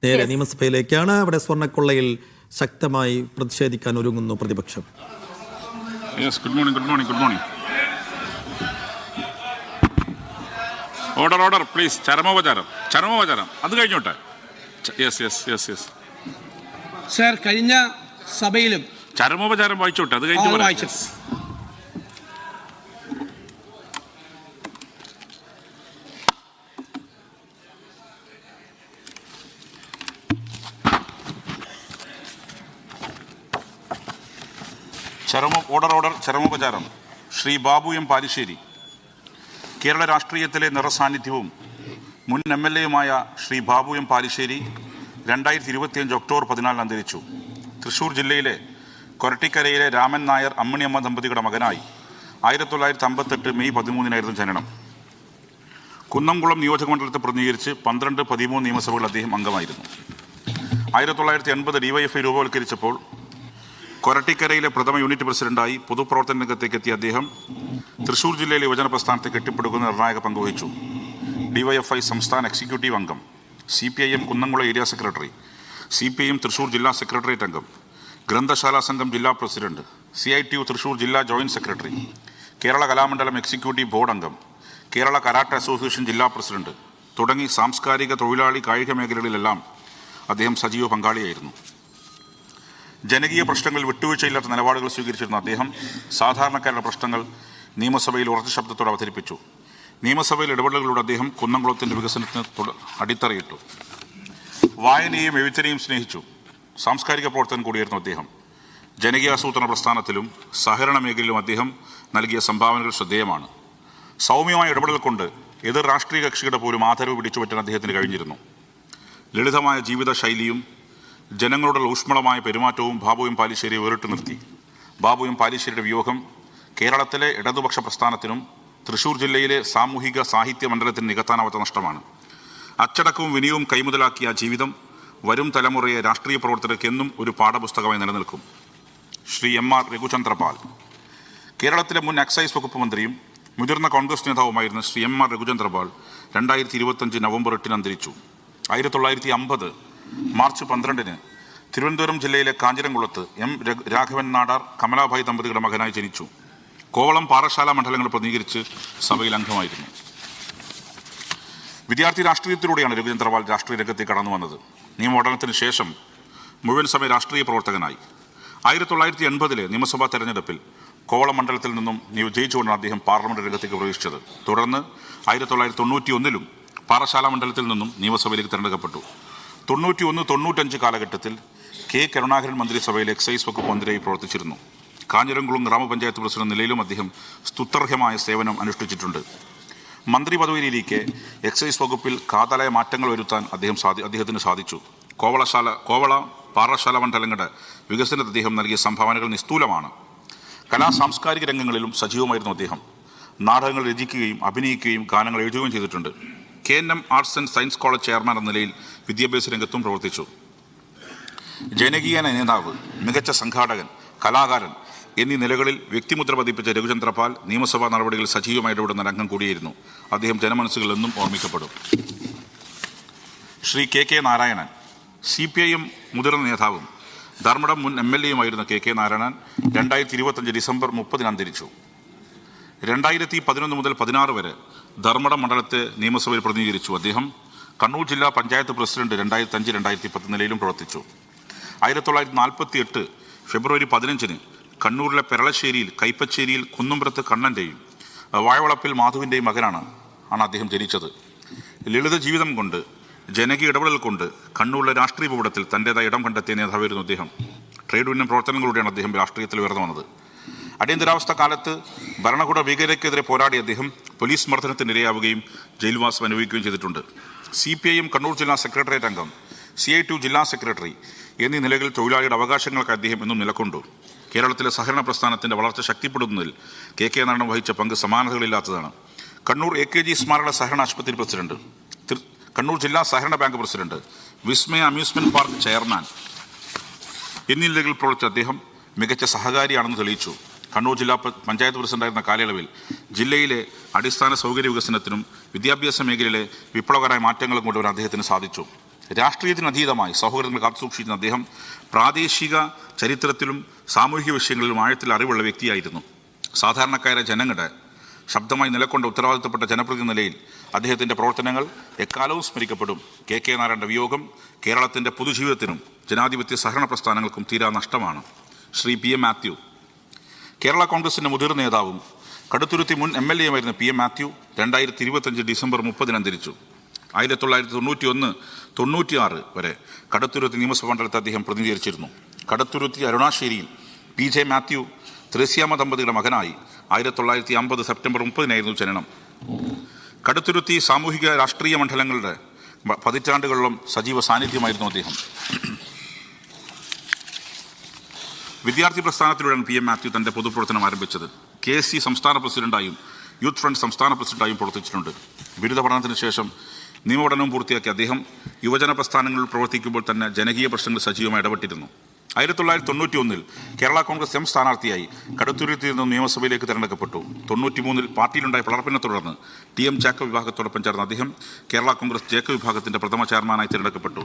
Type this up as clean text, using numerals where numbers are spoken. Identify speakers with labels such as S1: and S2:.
S1: നേരെ നിയമസഭയിലേക്കാണ്. അവിടെ സ്വർണ്ണക്കൊള്ളയിൽ ശക്തമായി പ്രതിഷേധിക്കാൻ ഒരുങ്ങുന്നു പ്രതിപക്ഷം.
S2: Good morning. Order please. ചരമോപചാരം അത് കഴിഞ്ഞോട്ടെ. യെസ്
S3: സർ, കഴിഞ്ഞ സഭയിലും
S2: ചരമോപചാരം വായിച്ചോട്ടെ, അത് കഴിഞ്ഞു. ചരമോപചാരം. ശ്രീ ബാബു എം പാലിശ്ശേരി. കേരള രാഷ്ട്രീയത്തിലെ നിറസാന്നിധ്യവും മുൻ MLA-യുമായ ശ്രീ ബാബു എം പാലിശ്ശേരി 2025 ഒക്ടോബർ 14 അന്തരിച്ചു. തൃശൂർ ജില്ലയിലെ കൊരട്ടിക്കരയിലെ രാമൻ നായർ അമ്മിണിയമ്മ ദമ്പതികളുടെ മകനായി 1958 മെയ് 13 ജനനം. കുന്നംകുളം നിയോജകമണ്ഡലത്തെ പ്രതിനിധീകരിച്ച് 12-13 നിയമസഭകളിൽ അദ്ദേഹം അംഗമായിരുന്നു. 1980 DYFI രൂപവൽക്കരിച്ചപ്പോൾ കൊരട്ടിക്കരയിലെ പ്രഥമ യൂണിറ്റ് പ്രസിഡന്റായി പൊതുപ്രവർത്തന രംഗത്തേക്ക് എത്തിയ അദ്ദേഹം തൃശൂർ ജില്ലയിലെ യുവജന പ്രസ്ഥാനത്തെ കെട്ടിപ്പടുക്കുന്ന നിർണായക പങ്കുവഹിച്ചു. DYFI സംസ്ഥാന എക്സിക്യൂട്ടീവ് അംഗം, CPIM Kunnamkulam area secretary, CPIM Thrissur ജില്ലാ സെക്രട്ടേറിയറ്റ് അംഗം, ഗ്രന്ഥശാല സംഘം ജില്ലാ പ്രസിഡന്റ്, CITU തൃശൂർ ജില്ലാ joint secretary, Kerala Kalamandalam executive board അംഗം, കേരള കരാട്ടെ അസോസിയേഷൻ ജില്ലാ പ്രസിഡന്റ് തുടങ്ങി സാംസ്കാരിക, തൊഴിലാളി, കായിക മേഖലകളിലെല്ലാം അദ്ദേഹം സജീവ പങ്കാളിയായിരുന്നു. ജനകീയ പ്രശ്നങ്ങളിൽ വിട്ടുവീഴ്ചയില്ലാത്ത നിലപാടുകൾ സ്വീകരിച്ചിരുന്ന അദ്ദേഹം സാധാരണക്കാരുടെ പ്രശ്നങ്ങൾ നിയമസഭയിൽ ഉറച്ച ശബ്ദത്തോടെ അവതരിപ്പിച്ചു. നിയമസഭയിൽ ഇടപെടലുകളിലൂടെ അദ്ദേഹം കുന്നംകുളത്തിൻ്റെ വികസനത്തിന് അടിത്തറയിട്ടു. വായനയെയും എഴുത്തിനെയും സ്നേഹിച്ചു. സാംസ്കാരിക പ്രവർത്തനം കൂടിയായിരുന്നു അദ്ദേഹം. ജനകീയാസൂത്രണ പ്രസ്ഥാനത്തിലും സഹകരണ മേഖലയിലും അദ്ദേഹം നൽകിയ സംഭാവനകൾ ശ്രദ്ധേയമാണ്. സൗമ്യമായ ഇടപെടൽ കൊണ്ട് എതിർ രാഷ്ട്രീയ കക്ഷികളുടെ പോലും ആദരവ് പിടിച്ചുപറ്റാൻ അദ്ദേഹത്തിന് കഴിഞ്ഞിരുന്നു. ലളിതമായ ജീവിത ശൈലിയും ജനങ്ങളുടെ ഊഷ്മളമായ പെരുമാറ്റവും ബാബു എം പാലിശ്ശേരിയെ വേറിട്ട് നിർത്തി. ബാബു എം പാലിശ്ശേരിയുടെ വിയോഗം കേരളത്തിലെ ഇടതുപക്ഷ പ്രസ്ഥാനത്തിനും തൃശൂർ ജില്ലയിലെ സാമൂഹിക സാഹിത്യ മണ്ഡലത്തിന് നികത്താനാവാത്ത നഷ്ടമാണ്. അച്ചടക്കവും വിനയവും കൈമുതലാക്കിയ ജീവിതം വരും തലമുറയെ രാഷ്ട്രീയ പ്രവർത്തകർക്ക് എന്നും ഒരു പാഠപുസ്തകമായി നിലനിൽക്കും. ശ്രീ MR രഘുചന്ദ്രപാൽ. കേരളത്തിലെ മുൻ എക്സൈസ് വകുപ്പ് മന്ത്രിയും മുതിർന്ന കോൺഗ്രസ് നേതാവുമായിരുന്ന ശ്രീ MR രഘുചന്ദ്രപാൽ 2025 നവംബർ 8 അന്തരിച്ചു. 1950 മാർച്ച് 12 തിരുവനന്തപുരം ജില്ലയിലെ കാഞ്ഞിരംകുളത്ത് M. രാഘവൻ നാടാർ കമലാഭായി ദമ്പതികളുടെ മകനായി ജനിച്ചു. കോവളം, പാറശാല മണ്ഡലങ്ങൾ പ്രതിനിധീകരിച്ച് സഭയിൽ അംഗമായിരുന്നു. വിദ്യാർത്ഥി രാഷ്ട്രീയത്തിലൂടെയാണ് രഘുചന്ദ്രപാൽ രാഷ്ട്രീയ രംഗത്തേക്ക് കടന്നു വന്നത്. നിയമപഠനത്തിന് ശേഷം മുഴുവൻ സമയ രാഷ്ട്രീയ പ്രവർത്തകനായി. 1980 നിയമസഭാ തെരഞ്ഞെടുപ്പിൽ കോവളം മണ്ഡലത്തിൽ നിന്നും ജയിച്ചുകൊണ്ടാണ് അദ്ദേഹം പാർലമെന്റ് രംഗത്തേക്ക് പ്രവേശിച്ചത്. തുടർന്ന് 1991 പാറശാല മണ്ഡലത്തിൽ നിന്നും നിയമസഭയിലേക്ക് തിരഞ്ഞെടുക്കപ്പെട്ടു. 91-95 കാലഘട്ടത്തിൽ K. കരുണാകരൻ മന്ത്രിസഭയിൽ എക്സൈസ് വകുപ്പ് മന്ത്രിയായി പ്രവർത്തിച്ചിരുന്നു. കാഞ്ഞിരംകുളം ഗ്രാമപഞ്ചായത്ത് പ്രസിഡന്റ് നിലയിലും അദ്ദേഹം സ്തുത്യർഹമായ സേവനം അനുഷ്ഠിച്ചിട്ടുണ്ട്. മന്ത്രി പദവിയിലിരിക്കെ എക്സൈസ് വകുപ്പിൽ കാതലായ മാറ്റങ്ങൾ വരുത്താൻ അദ്ദേഹത്തിന് സാധിച്ചു. കോവള, പാറശാല മണ്ഡലങ്ങളുടെ വികസനത്തിൽ അദ്ദേഹം നൽകിയ സംഭാവനകൾ നിസ്തൂലമാണ്. സാംസ്കാരിക രംഗങ്ങളിലും സജീവമായിരുന്നു അദ്ദേഹം. നാടകങ്ങൾ രചിക്കുകയും അഭിനയിക്കുകയും ഗാനങ്ങൾ എഴുതുകയും ചെയ്തിട്ടുണ്ട്. KNM arts and science college chairman എന്ന നിലയിൽ വിദ്യാഭ്യാസ രംഗത്തും പ്രവർത്തിച്ചു. ജനകീയ നേതാവ്, മികച്ച സംഘാടകൻ, കലാകാരൻ എന്നീ നിലകളിൽ വ്യക്തിമുദ്ര പതിപ്പിച്ച രഘുചന്ദ്രപാൽ നിയമസഭാ നടപടികളിൽ സജീവമായി ഇടപെടുന്ന രംഗം കൂടിയായിരുന്നു. അദ്ദേഹം ജനമനസ്സുകളിൽ എന്നും ഓർമ്മിക്കപ്പെടും. ശ്രീ KK നാരായണൻ. CPIM മുതിർന്ന നേതാവും ധർമ്മടം മുൻ MLA-യുമായിരുന്ന KK നാരായണൻ 2025 ഡിസംബർ 30 അന്തരിച്ചു. 2011 മുതൽ 16 വരെ ധർമ്മടം മണ്ഡലത്തെ നിയമസഭയിൽ പ്രതിനിധീകരിച്ചു. അദ്ദേഹം കണ്ണൂർ ജില്ലാ പഞ്ചായത്ത് പ്രസിഡന്റ് 2005-2010 നിലയിലും പ്രവർത്തിച്ചു. 1948 ഫെബ്രുവരി 15 കണ്ണൂരിലെ പെരളശ്ശേരിയിൽ, കൈപ്പച്ചേരിയിൽ കുന്നുംപുറത്ത് കണ്ണൻ്റെയും വാഴവളപ്പിൽ മാധുവിൻ്റെയും മകനാണ് അദ്ദേഹം ജനിച്ചത്. ലളിത ജീവിതം കൊണ്ട്, ജനകീയ ഇടപെടൽ കൊണ്ട് കണ്ണൂരിലെ രാഷ്ട്രീയ ഭൂപടത്തിൽ തൻ്റേതായ ഇടം കണ്ടെത്തിയ നേതാവായിരുന്നു അദ്ദേഹം. ട്രേഡ് യൂണിയൻ പ്രവർത്തനങ്ങളിലൂടെയാണ് അദ്ദേഹം രാഷ്ട്രീയത്തിൽ ഉയർന്നു വന്നത്. അടിയന്തരാവസ്ഥ കാലത്ത് ഭരണകൂട ഭീകരതയ്ക്കെതിരെ പോരാടിയ അദ്ദേഹം പോലീസ് മർദ്ദനത്തിനിരയാവുകയും ജയിൽവാസം അനുഭവിക്കുകയും ചെയ്തിട്ടുണ്ട്. CPIM കണ്ണൂർ ജില്ലാ സെക്രട്ടേറിയറ്റ് അംഗം, CITU ജില്ലാ സെക്രട്ടറി എന്നീ നിലകളിൽ തൊഴിലാളിയുടെ അവകാശങ്ങൾക്ക് അദ്ദേഹം എന്നും നിലകൊണ്ടു. കേരളത്തിലെ സഹകരണ പ്രസ്ഥാനത്തിൻ്റെ വളർച്ച ശക്തിപ്പെടുത്തുന്നതിൽ KK നാരായണൻ വഹിച്ച പങ്ക് സമാനതകളില്ലാത്തതാണ്. കണ്ണൂർ AKG സ്മാരക സഹകരണ ആശുപത്രി പ്രസിഡന്റ്, കണ്ണൂർ ജില്ലാ സഹകരണ ബാങ്ക് പ്രസിഡന്റ്, വിസ്മയ അമ്യൂസ്മെന്റ് പാർക്ക് ചെയർമാൻ എന്നീ നിലകളിൽ പ്രവർത്തിച്ച അദ്ദേഹം മികച്ച സഹകാരിയാണെന്ന് തെളിയിച്ചു. കണ്ണൂർ ജില്ലാ പഞ്ചായത്ത് പ്രസിഡന്റായിരുന്ന കാലയളവിൽ ജില്ലയിലെ അടിസ്ഥാന സൗകര്യ വികസനത്തിനും വിദ്യാഭ്യാസ മേഖലയിലെ വിപ്ലവകരമായ മാറ്റങ്ങളും കൊണ്ടുവരാൻ അദ്ദേഹത്തിന് സാധിച്ചു. രാഷ്ട്രീയത്തിനതീതമായി സൗഹൃദങ്ങൾ കാത്തുസൂക്ഷിക്കുന്ന അദ്ദേഹം പ്രാദേശിക ചരിത്രത്തിലും സാമൂഹിക വിഷയങ്ങളിലും ആഴത്തിൽ അറിവുള്ള വ്യക്തിയായിരുന്നു. സാധാരണക്കാരായ ജനങ്ങളുടെ ശബ്ദമായി നിലകൊണ്ട ഉത്തരവാദിത്തപ്പെട്ട ജനപ്രതിനിധി നിലയിൽ അദ്ദേഹത്തിൻ്റെ പ്രവർത്തനങ്ങൾ എക്കാലവും സ്മരിക്കപ്പെടും. കെ നാരായണൻ്റെ വിയോഗം കേരളത്തിൻ്റെ പൊതുജീവിതത്തിനും ജനാധിപത്യ സഹകരണ പ്രസ്ഥാനങ്ങൾക്കും തീരാ നഷ്ടമാണ്. ശ്രീ PM മാത്യു കേരള കോൺഗ്രസിൻ്റെ മുതിർന്ന നേതാവും കടുത്തുരുത്തി മുൻ MLA ആയിരുന്ന PM മാത്യു 2025 ഡിസംബർ 30 അന്തരിച്ചു. 1991-96 വരെ കടുത്തുരുത്തി നിയമസഭാ മണ്ഡലത്തെ അദ്ദേഹം പ്രതിനിധീകരിച്ചിരുന്നു. കടുത്തുരുത്തി അരുണാശ്ശേരിയിൽ PJ മാത്യു ത്രേസ്യാമ്മ ദമ്പതികളുടെ മകനായി 1950 സെപ്റ്റംബർ 30 ജനനം. കടുത്തുരുത്തി സാമൂഹിക രാഷ്ട്രീയ മണ്ഡലങ്ങളുടെ പതിറ്റാണ്ടുകളിലും സജീവ സാന്നിധ്യമായിരുന്നു അദ്ദേഹം. വിദ്യാർത്ഥി പ്രസ്ഥാനത്തിലൂടെയാണ് PM മാത്യു തൻ്റെ പൊതുപ്രവർത്തനം ആരംഭിച്ചത്. KSC സംസ്ഥാന പ്രസിഡന്റായും യൂത്ത് ഫ്രണ്ട് സംസ്ഥാന പ്രസിഡന്റായും പ്രവർത്തിച്ചിട്ടുണ്ട്. ബിരുദ പഠനത്തിന് ശേഷം നിയമപഠനവും പൂർത്തിയാക്കിയ അദ്ദേഹം യുവജന പ്രസ്ഥാനങ്ങളിൽ പ്രവർത്തിക്കുമ്പോൾ തന്നെ ജനകീയ പ്രശ്നങ്ങളിൽ സജീവമായി ഇടപെട്ടിരുന്നു. 1991 കേരള കോൺഗ്രസ് M സ്ഥാനാർത്ഥിയായി കടുത്തുരുത്തിയിൽ നിന്ന് നിയമസഭയിലേക്ക് തിരഞ്ഞെടുക്കപ്പെട്ടു. 93 പാർട്ടിയിലുണ്ടായ പിളർപ്പിനെ തുടർന്ന് TM ജേക്കബ് വിഭാഗത്തോടൊപ്പം ചേർന്ന അദ്ദേഹം കേരള കോൺഗ്രസ് ജേക്കബ് വിഭാഗത്തിൻ്റെ പ്രഥമ ചെയർമാനായി തിരഞ്ഞെടുക്കപ്പെട്ടു.